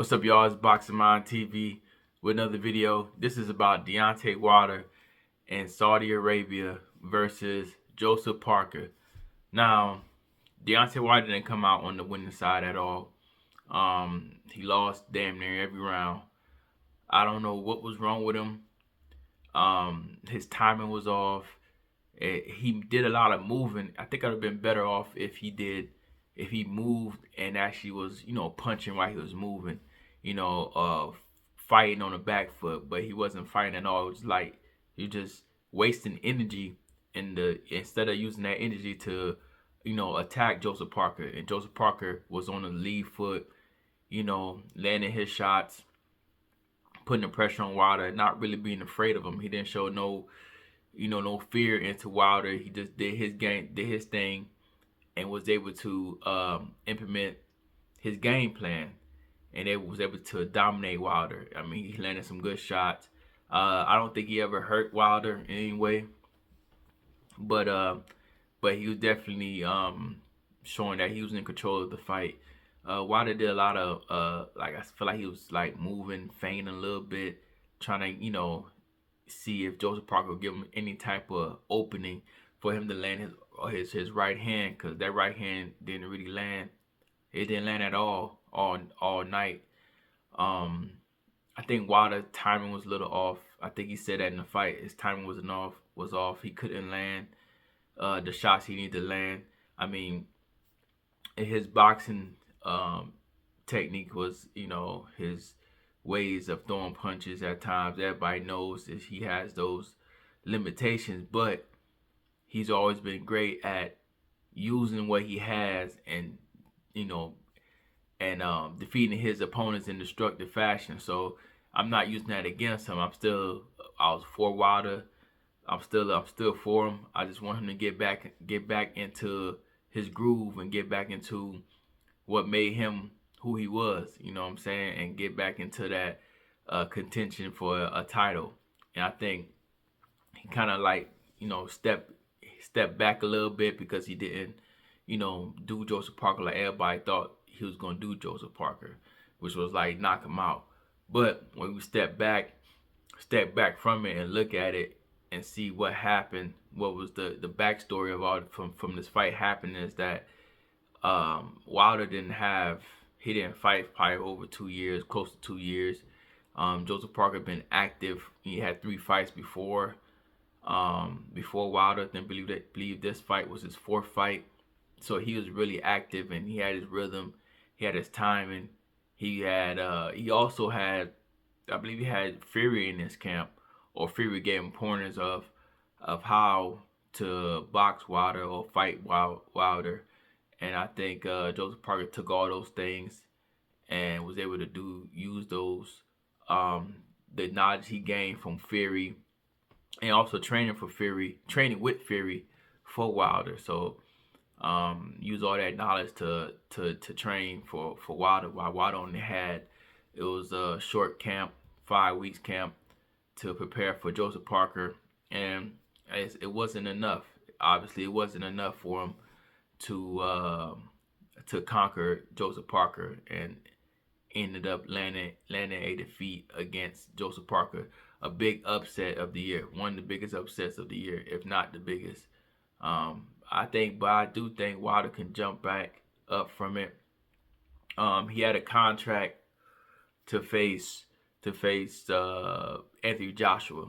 What's up, y'all? It's BoxingMindTv with another video. This is about Deontay Wilder and Saudi Arabia versus Joseph Parker. Now, Deontay Wilder didn't come out on the winning side at all. He lost damn near every round. I don't know what was wrong with him. His timing was off. He did a lot of moving. I think I'd have been better off if he moved and actually was, punching while he was moving, fighting on the back foot, but he wasn't fighting at all. It was like you just wasting energy instead of using that energy to, attack Joseph Parker. And Joseph Parker was on the lead foot, landing his shots, putting the pressure on Wilder, not really being afraid of him. He didn't show no fear into Wilder. He just did his game, did his thing, and was able to implement his game plan, and it was able to dominate Wilder. I mean, he landed some good shots. I don't think he ever hurt Wilder in any way, but he was definitely showing that he was in control of the fight. Wilder did a lot of I feel like he was like moving, feigning a little bit, trying to see if Joseph Parker would give him any type of opening for him to land his right hand, because that right hand didn't really land. It didn't land at all night. I think Wilder's timing was a little off. I think he said that in the fight. His timing was off. He couldn't land the shots he needed to land. I mean, his boxing technique was, his ways of throwing punches at times. Everybody knows that he has those limitations, but he's always been great at using what he has and defeating his opponents in destructive fashion. So I'm not using that against him. I was for Wilder. I'm still for him. I just want him to get back into his groove and get back into what made him who he was, you know what I'm saying, and get back into that contention for a title. And I think he kind of stepped back a little bit because he didn't, do Joseph Parker like everybody thought he was gonna do Joseph Parker, which was like knock him out. But when we step back from it and look at it and see what happened, what was the backstory of all from this fight happening, is that Wilder didn't fight probably over 2 years, close to 2 years. Joseph Parker been active. He had 3 fights before Wilder. Then believe this fight was his 4th fight. So he was really active, and he had his rhythm, he had his timing. He also had, I believe he had Fury in his camp, or Fury gave him pointers of how to box Wilder or fight Wilder. And I think Joseph Parker took all those things and was able to use those, the knowledge he gained from Fury, and also training with Fury for Wilder. So use all that knowledge to train for Wilder, while Wilder only had, it was a short camp, 5 weeks camp to prepare for Joseph Parker, and it wasn't enough. Obviously, it wasn't enough for him to conquer Joseph Parker, and ended up landing a defeat against Joseph Parker. A big upset of the year, one of the biggest upsets of the year, if not the biggest. I do think Wilder can jump back up from it. He had a contract to face Anthony Joshua,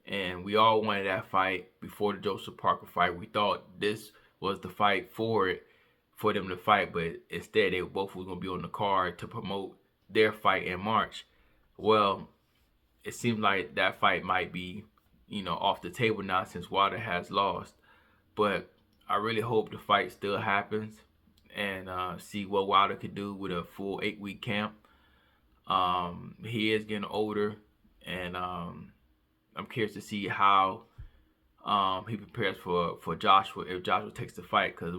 and we all wanted that fight before the Joseph Parker fight. We thought this was the fight for them to fight, but instead they both were going to be on the card to promote their fight in March. Well, it seems like that fight might be, off the table now since Wilder has lost. But I really hope the fight still happens, and see what Wilder could do with a full 8-week camp. He is getting older, and I'm curious to see how he prepares for Joshua, if Joshua takes the fight, because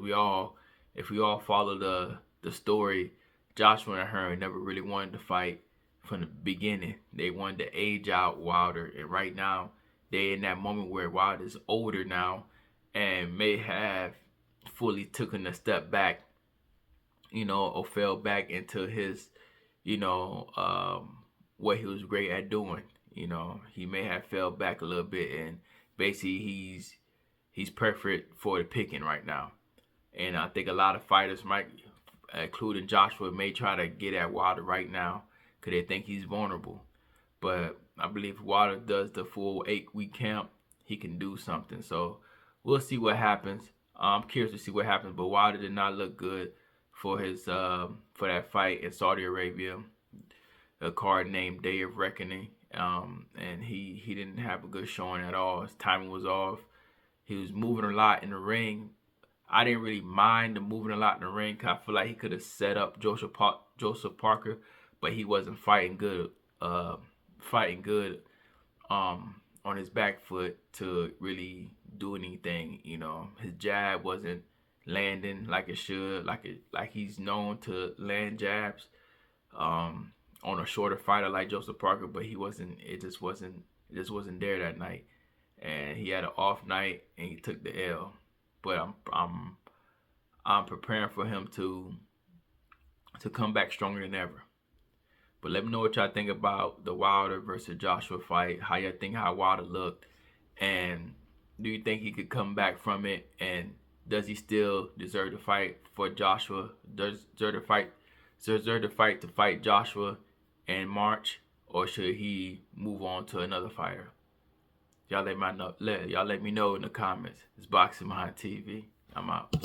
if we all follow the story, Joshua and Hearn never really wanted to fight from the beginning. They wanted to age out Wilder, and right now they're in that moment where Wilder's older now and may have fully taken a step back, or fell back into his, what he was great at doing. He may have fell back a little bit, and basically he's perfect for the picking right now. And I think a lot of fighters might, including Joshua, may try to get at Wilder right now because they think he's vulnerable. But I believe if Wilder does the full 8-week camp, he can do something. So we'll see what happens. I'm curious to see what happens. But Wilder did not look good for his for that fight in Saudi Arabia, a card named Day of Reckoning. And he didn't have a good showing at all. His timing was off. He was moving a lot in the ring. I didn't really mind the moving a lot in the ring because I feel like he could have set up Joseph Parker, but he wasn't fighting good. On his back foot to really do anything. His jab wasn't landing like it should, like he's known to land jabs. On a shorter fighter like Joseph Parker, but he wasn't. It just wasn't there that night, and he had an off night and he took the L. But I'm preparing for him to come back stronger than ever. But let me know what y'all think about the Wilder versus Joshua fight. How y'all think how Wilder looked, and do you think he could come back from it? And does he still deserve to fight for Joshua? Deserve to fight Joshua in March, or should he move on to another fighter? Y'all let me know in the comments. It's BoxingMindTv. I'm out.